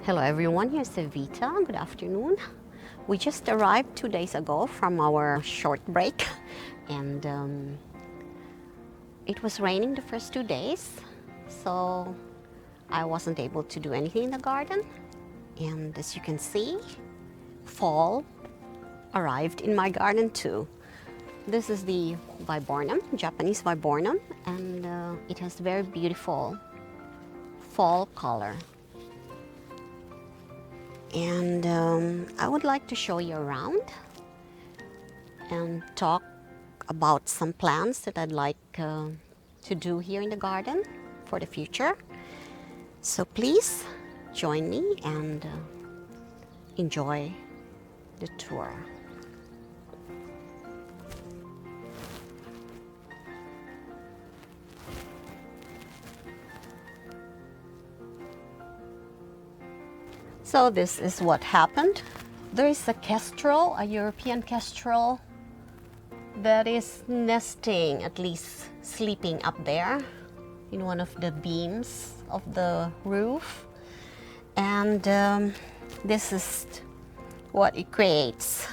Hello everyone, here's Evita. Good afternoon. We just arrived 2 days ago from our short break and it was raining the first 2 days, so I wasn't able to do anything in the garden. And as you can see, fall arrived in my garden too. This is the viburnum, Japanese viburnum, and it has very beautiful fall color. And I would like to show you around and talk about some plans that I'd like to do here in the garden for the future. So please join me and enjoy the tour. So this is what happened. There is a kestrel, a European kestrel, that is nesting, at least sleeping up there in one of the beams of the roof. And this is what it creates.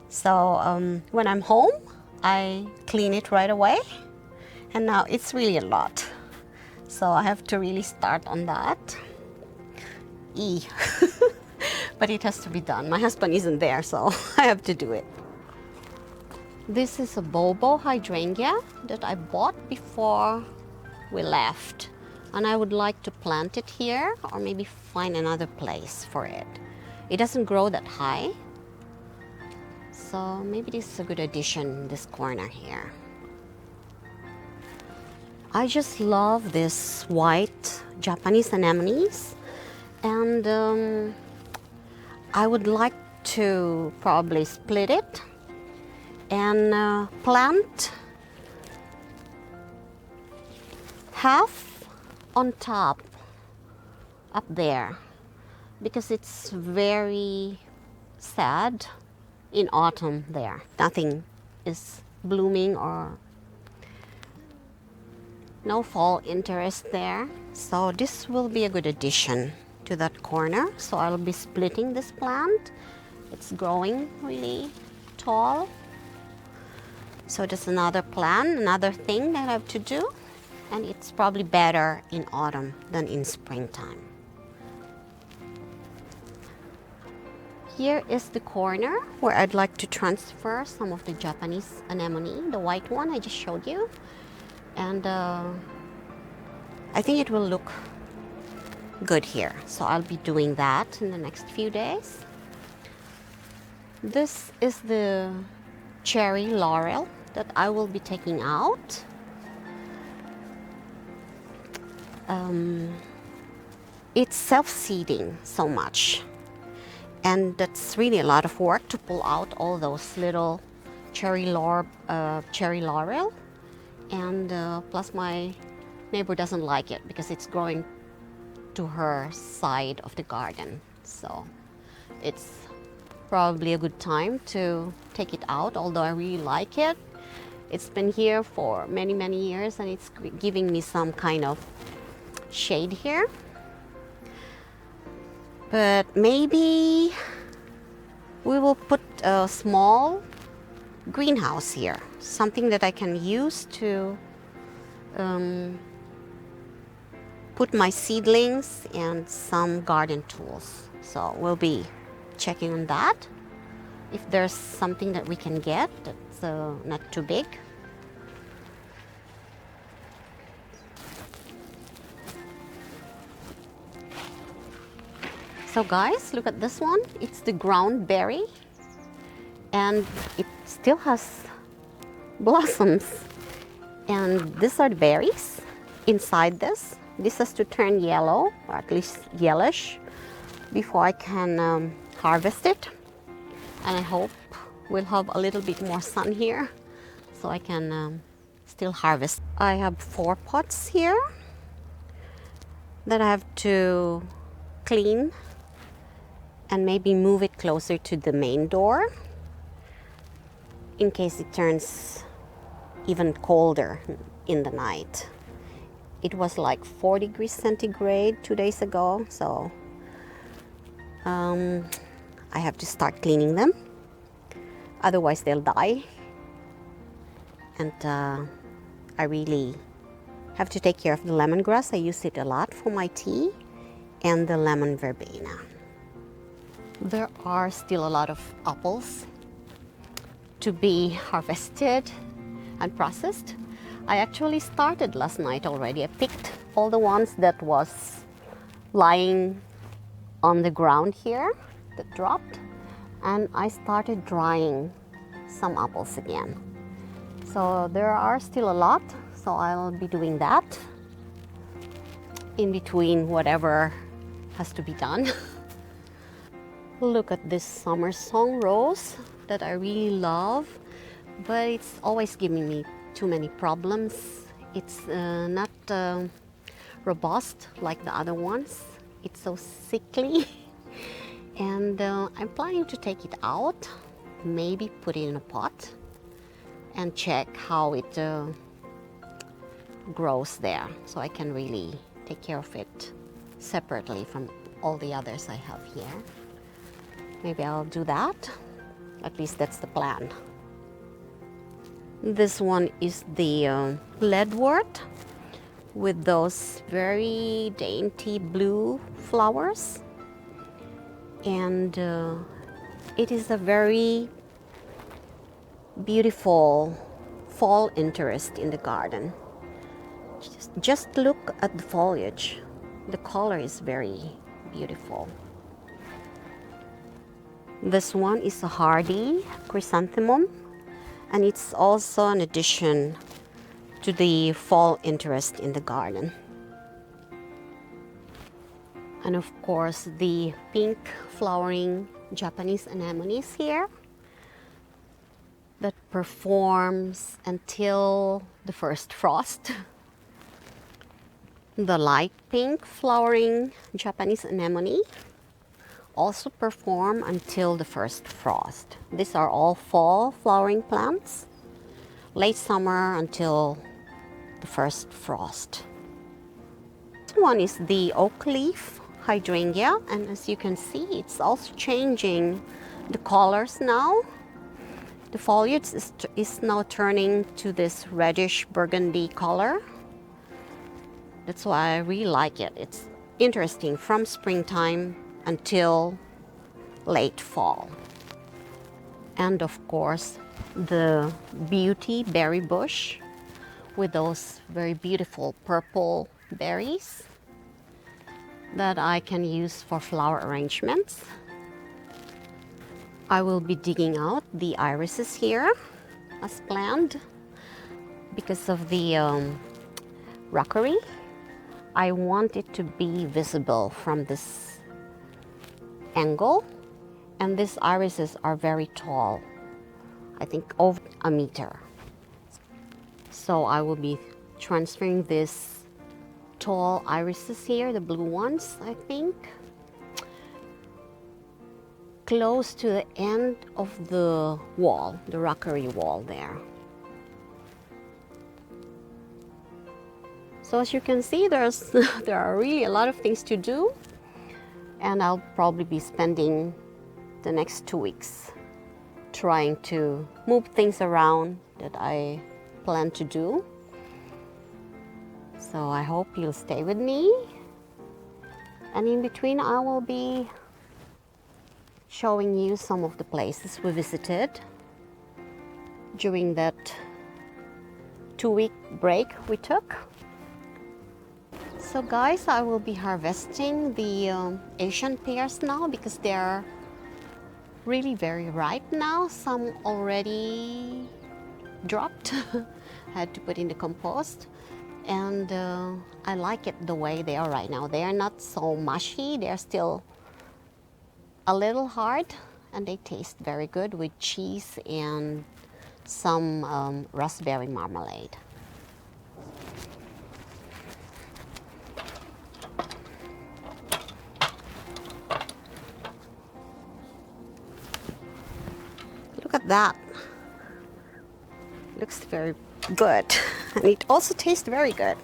So when I'm home, I clean it right away. And now it's really a lot. So I have to really start on that. But it has to be done. My husband isn't there, so I have to do it. This is a bulbo hydrangea that I bought before we left, and I would like to plant it here or maybe find another place for it. It doesn't grow that high, so maybe this is a good addition in this corner here. I just love this white Japanese anemones. And I would like to probably split it and plant half on top up there, because it's very sad in autumn there. Nothing is blooming or no fall interest there. So this will be a good addition to that corner. So I'll be splitting this plant. It's growing really tall. So that's another plan, another thing that I have to do. And it's probably better in autumn than in springtime. Here is the corner where I'd like to transfer some of the Japanese anemone, the white one I just showed you. And I think it will look good here. So I'll be doing that in the next few days. This is the cherry laurel that I will be taking out. It's self-seeding so much, and that's really a lot of work to pull out all those little cherry laurel. And plus my neighbor doesn't like it because it's growing to her side of the garden. So it's probably a good time to take it out, although I really like it. It's been here for many, many years and it's giving me some kind of shade here. But maybe we will put a small greenhouse here, something that I can use to put my seedlings and some garden tools. So we'll be checking on that. If there's something that we can get that's not too big. So guys, look at this one. It's the ground berry and it still has blossoms. And these are the berries inside this. This has to turn yellow, or at least yellowish, before I can harvest it. And I hope we'll have a little bit more sun here so I can still harvest. I have 4 pots here that I have to clean and maybe move it closer to the main door in case it turns even colder in the night. It was like 4 degrees centigrade 2 days ago, so I have to start cleaning them. Otherwise they'll die. And I really have to take care of the lemongrass. I use it a lot for my tea, and the lemon verbena. There are still a lot of apples to be harvested and processed. I actually started last night already. I picked all the ones that was lying on the ground here that dropped, and I started drying some apples again. So there are still a lot, so I'll be doing that in between whatever has to be done. Look at this summer song rose that I really love, but it's always giving me too many problems. It's not robust like the other ones. It's so sickly. And I'm planning to take it out, maybe put it in a pot and check how it grows there, so I can really take care of it separately from all the others I have here. Maybe I'll do that. At least that's the plan. This one is the leadwort with those very dainty blue flowers. And it is a very beautiful fall interest in the garden. Just look at the foliage. The color is very beautiful. This one is a hardy chrysanthemum, and it's also an addition to the fall interest in the garden. And of course, the pink flowering Japanese anemones here that performs until the first frost. The light pink flowering Japanese anemone also perform until the first frost. These are all fall flowering plants, late summer until the first frost. This one is the oak leaf hydrangea, and as you can see, it's also changing the colors now. The foliage is now turning to this reddish burgundy color. That's why I really like it. It's interesting from springtime until late fall. And of course, the beauty berry bush with those very beautiful purple berries that I can use for flower arrangements. I will be digging out the irises here as planned because of the rockery. I want it to be visible from this angle, and these irises are very tall, I think over a meter. So I will be transferring this tall irises here, the blue ones, I think, close to the end of the wall, the rockery wall there. So as you can see, there are really a lot of things to do, and I'll probably be spending the next 2 weeks trying to move things around that I plan to do. So I hope you'll stay with me, and in between I will be showing you some of the places we visited during that 2-week break we took. So guys, I will be harvesting the Asian pears now because they're really very ripe now. Some already dropped. I had to put in the compost, and I like it the way they are right now. They are not so mushy. They're still a little hard, and they taste very good with cheese and some raspberry marmalade. Look at that. Looks very good. And it also tastes very good.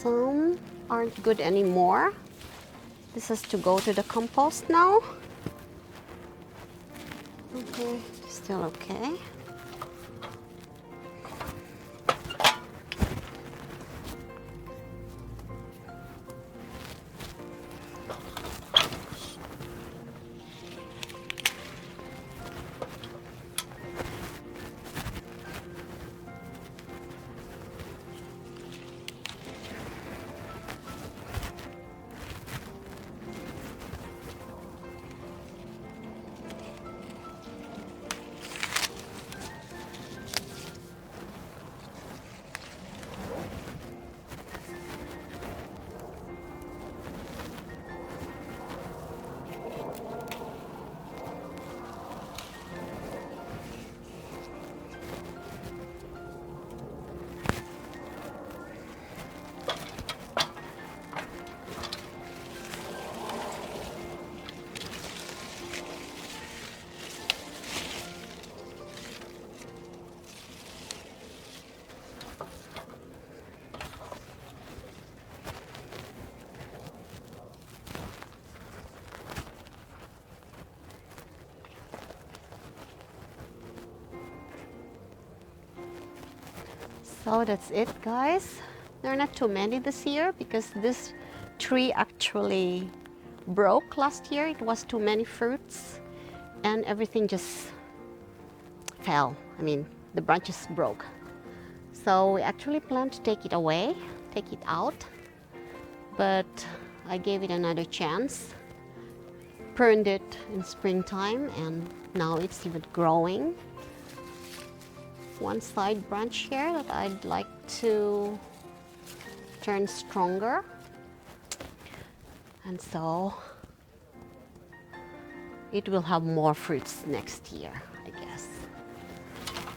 Some aren't good anymore. This has to go to the compost now. Okay, still okay. So that's it, guys. There are not too many this year because this tree actually broke last year. It was too many fruits and everything just fell. I mean, the branches broke. So we actually planned to take it away, take it out, but I gave it another chance. Pruned it in springtime and now it's even growing. One side branch here that I'd like to turn stronger, and so it will have more fruits next year, I guess.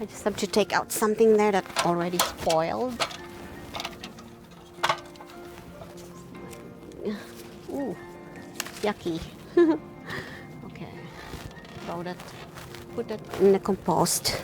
I just have to take out something there that already spoiled. Ooh, yucky. Okay, throw that, put that in the compost.